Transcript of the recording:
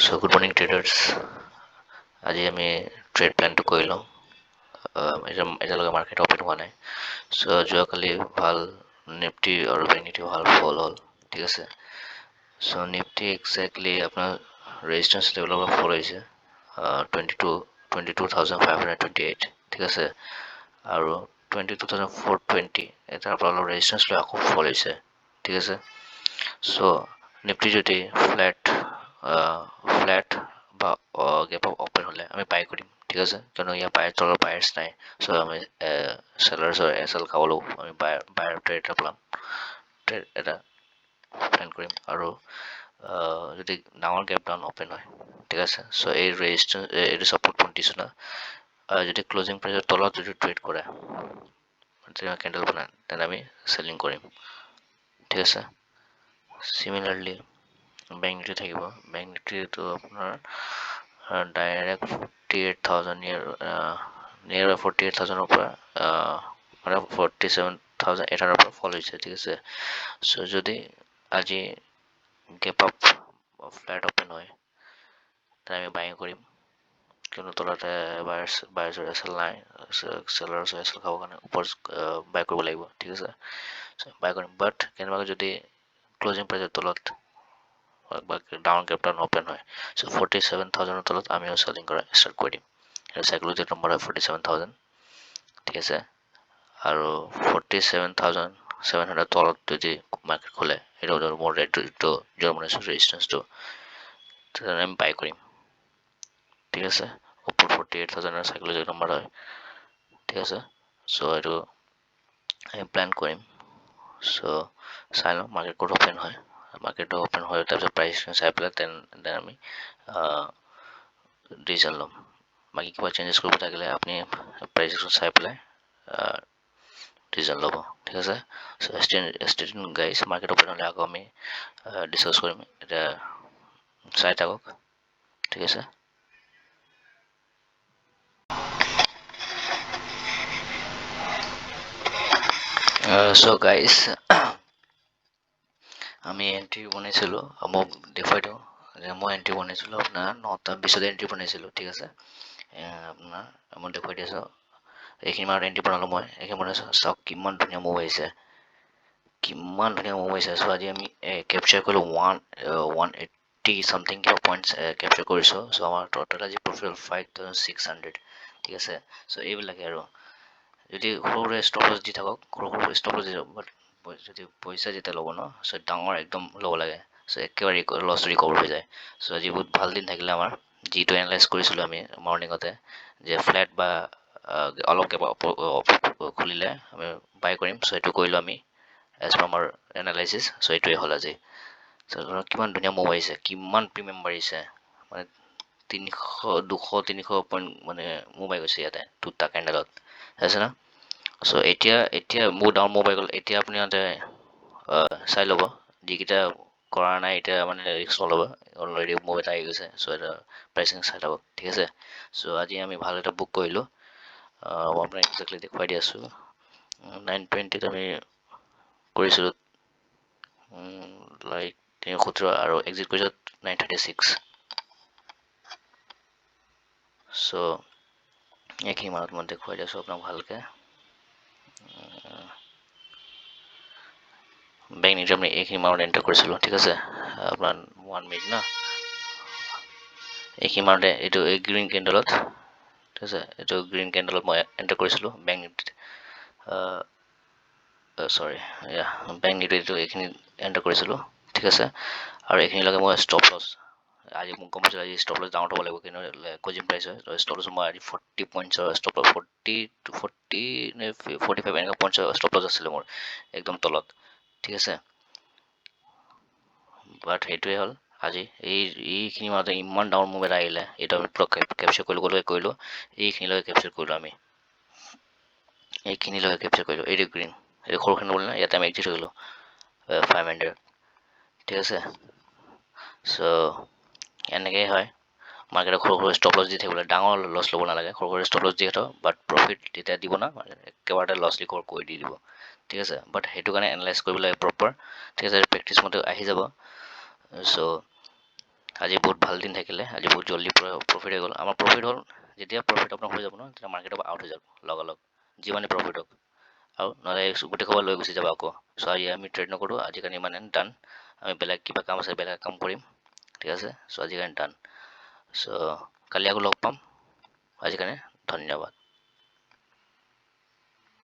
So good morning traders. আজি আমি trade প্লেনটো কৰি লওঁ। এতিয়ালৈকে মাৰ্কেট অপেন হোৱা নাই। চ' যোৱাকালি ভাল নিফটি আৰু বেংক নিফটি ভাল ফল হ'ল, ঠিক আছে। চ' নিফটি এক্সেক্টলি আপোনাৰ ৰেজিষ্টেঞ্চ লেভেলৰ পৰা ফল হৈছে 22,528, ঠিক আছে। আৰু 22,420 তাৰ পৰা অলপ ৰেজিষ্টেঞ্চ লৈ আকৌ ফল হৈছে, ঠিক আছে। চ' নিফটি যদি ফ্লেট বা গেপ অপেন হ'লে আমি বাই কৰিম, ঠিক আছে। কিয়নো ইয়াৰ তলৰ বায়াৰ্ছ নাই, চ' আমি চেলাৰ্ছৰ এল খাবলৈও আমি বায়াৰ ট্ৰেড এটা প্লেন কৰিম। আৰু যদি ডাঙৰ গেপ ডাউন অপেন হয়, ঠিক আছে। চ' এই ৰেজিষ্টেঞ্চ এইটো ছাপৰ্ট পইণ্ট দিছোঁ না, যদি ক্লজিং প্ৰাইচৰ তলত যদি ট্ৰেড কৰে কেণ্ডেল বনায় তেনে আমি চেলিং কৰিম, ঠিক আছে। চিমিলাৰলি বেংক নিফটি থাকিব। বেংক নিফটিটো আপোনাৰ ডাইৰেক্ট 48,000 নিয়াৰ 48,000ৰ পৰা মানে 47,800 পৰা ফল হৈছে, ঠিক আছে। চ' যদি আজি গেপ আপ ফ্লেট অপেন হয় তেতিয়া আমি বাইং কৰিম, কিয়নো তলতে বায়াৰ্ছৰ এল নাই, চেলাৰ্ছৰ এল খাবৰ কাৰণে ওপৰত বাই কৰিব লাগিব, ঠিক আছে। বাই কৰিম, বাট কেনেবাকৈ যদি ক্লজিং প্ৰাইচৰ তলত বা ডাউন গেপ ডাউন অপেন হয়, চ' 47,000ৰ তলত আমিও চেলিং কৰা ষ্টাৰ্ট কৰি দিম। আৰু চাইকলজিকেল নম্বৰ হয় 47,000, ঠিক আছে। আৰু 47,700 তলত যদি মাৰ্কেট খোলে, সেইটো মোৰ ৰেটটো যোৱা বনাইছোঁ ৰেজিষ্টেঞ্চটো, তেতিয়া আমি বাই কৰিম, ঠিক আছে। ওপৰত 48,000 চাইকলজিকেল নম্বৰ হয়, ঠিক আছে। চ' এইটো আমি প্লেন কৰিম। চ' চাই লওঁ মাৰ্কেট ক'ত অপেন হয়। মাৰ্কেটটো অপেন হয় তাৰপিছত প্ৰাইচ চাই পেলাই দেন আমি ডিচিজন ল'ম। বাকী কিবা চেঞ্জেছ কৰিব থাকিলে আপুনি প্ৰাইচ চাই পেলাই ডিচিজন ল'ব, ঠিক আছে। চ' গাইজ মাৰ্কেট অপেন হ'লে আকৌ আমি ডিছকাছ কৰিম। এতিয়া চাই থাকক, ঠিক আছে। চ' গাইজ আমি এণ্ট্ৰি বনাইছিলোঁ, মোক দেখুৱাই দিওঁ যে মই এণ্ট্ৰি বনাইছিলোঁ আপোনাৰ 9:20 এণ্ট্ৰি বনাইছিলোঁ, ঠিক আছে। আপোনাৰ মই দেখুৱাই দি আছোঁ, এইখিনি মাহত এণ্ট্ৰি বনালোঁ মই, এইখিনি বনাইছোঁ। চাওক কিমান ধুনীয়া মুভ আহিছে, কিমান ধুনীয়া মুভ আহিছে। চ' আজি আমি কেপচাৰ কৰিলোঁ 180 চামথিং কিবা পইণ্টছ কেপচাৰ কৰিছোঁ। চ' আমাৰ ট'টেল আজি প্ৰফিট 5,600, ঠিক আছে। চ' এইবিলাকে আৰু যদি সৰু সুৰা ষ্টপ লছ দি থাকক, সৰু ষ্টপ লছ দি থাকক, বাট যদি পইচা যেতিয়া ল'ব ন, চ' ডাঙৰ একদম ল'ব লাগে, চ' একেবাৰে লছ ৰিকভাৰ হৈ যায়। চ' আজি বহুত ভাল দিন থাকিলে আমাৰ, যিটো এনালাইজ কৰিছিলোঁ আমি মৰ্ণিঙতে যে ফ্লেট বা অলপ কিবা খুলিলে আমি বাই কৰিম। চ' এইটো কৰিলোঁ আমি এজ পাৰ আমাৰ এনালাইচিছ। চ' এইটোৱে হ'ল আজি। চ' কিমান ধুনীয়া মুভ আহিছে, কিমান প্ৰিমিয়াম বাঢ়িছে, মানে 200-300 পইণ্ট মানে মুভ আহি গৈছে ইয়াতে দুটা কেণ্ডেলত, আছে না। চ' এতিয়া মোৰ ডাউন মুভ আহি গ'ল। এতিয়া আপুনি ইয়াতে চাই ল'ব, যিকেইটা কৰা নাই এতিয়া মানে ৰিস্ক নল'ব, অলৰেডি মুভ এটা আহি গৈছে। চ' এটা প্ৰাইচিং চাই ল'ব, ঠিক আছে। চ' আজি আমি ভাল এটা বুক কৰিলোঁ, মই আপোনাক এক্সেক্টলি দেখুৱাই দি আছোঁ। 920 আমি কৰিছিলোঁ লাইক 317 আৰু এক্সিট কৰিছোঁ 936। চ' এইখিনি মানত মই দেখুৱাই দি আছোঁ আপোনাক ভালকৈ। বেংক নিফটি আমি এইখিনি মানত এণ্টাৰ কৰিছিলোঁ, ঠিক আছে। আপোনাৰ 1 মিনিট না, এইখিনি মানতে এইটো এই গ্ৰীণ কেণ্ডেলত, ঠিক আছে। এইটো গ্ৰীণ কেণ্ডেলত মই এণ্টাৰ কৰিছিলোঁ বেংক নিফটিত, বেংক নিফটিত এইখিনি এণ্টাৰ কৰিছিলোঁ, ঠিক আছে। আৰু এইখিনিলৈকে মই ষ্টপ লছ আজি মোক গম পাইছোঁ, আজি ষ্টপ লছ ডাঙৰ হ'ব লাগিব, কিন্তু ক্লজিং প্ৰাইচ হয়। ষ্টপ লছ মই আজি 40 পইণ্টছৰ ষ্টপ লছ, 40 নে 45 এনেকুৱা পইণ্টছৰ ষ্টপ লছ আছিলে মোৰ একদম তলত, ঠিক আছে। বাট সেইটোৱে হ'ল আজি এইখিনি মাজতে ইমান ডাউন মুভ এটা আহিলে, এইটো আমি পুৰা কেপচাৰ কৰিলোঁ, এইখিনিলৈকে কেপচাৰ কৰিলোঁ আমি, এইখিনিলৈকে কেপচাৰ কৰিলোঁ। এইটো গ্ৰীণ, এইটো সৰুখিনি বলে না, ইয়াতে আমি এক্সিট হৈ গ'লোঁ 500, ঠিক আছে। চ' এনেকেই হয় মাৰ্কেটত সৰু সৰু ষ্টপ লছ দি থাকিব লাগে, ডাঙৰ লছ ল'ব নালাগে, সৰু সৰু ষ্টপ লছ দি থাকক, বাট প্ৰফিট তেতিয়া দিব না, একেবাৰতে লছ ৰিকভাৰ কৰি দি দিব, ঠিক আছে। বাট সেইটো কাৰণে এনালাইজ কৰিব লাগে প্ৰপাৰ, ঠিক আছে। প্ৰেক্টিচ মতে আহি যাব। চ' আজি বহুত ভাল দিন থাকিলে, আজি বহুত জল্দি প্ৰফিট হৈ গ'ল। আমাৰ প্ৰফিট হ'ল, যেতিয়া প্ৰফিট আপোনাৰ হৈ যাব ন, তেতিয়া মাৰ্কেটৰ পৰা আউট হৈ যাব লগালগ, যিমানে প্ৰফিট হওক। আৰু নহ'লে গোটেই খবৰ লৈ গুচি যাব আকৌ। চ' আজি আমি ট্ৰেড নকৰোঁ, আজিৰ কাৰণে ইমানে ডান। আমি বেলেগ কিবা কাম আছে, বেলেগ কাম কৰিম, ঠিক আছে। চ' আজিৰ কাৰণে ডান। চ' কালি আকৌ লগ পাম, আজিৰ কাৰণে ধন্যবাদ।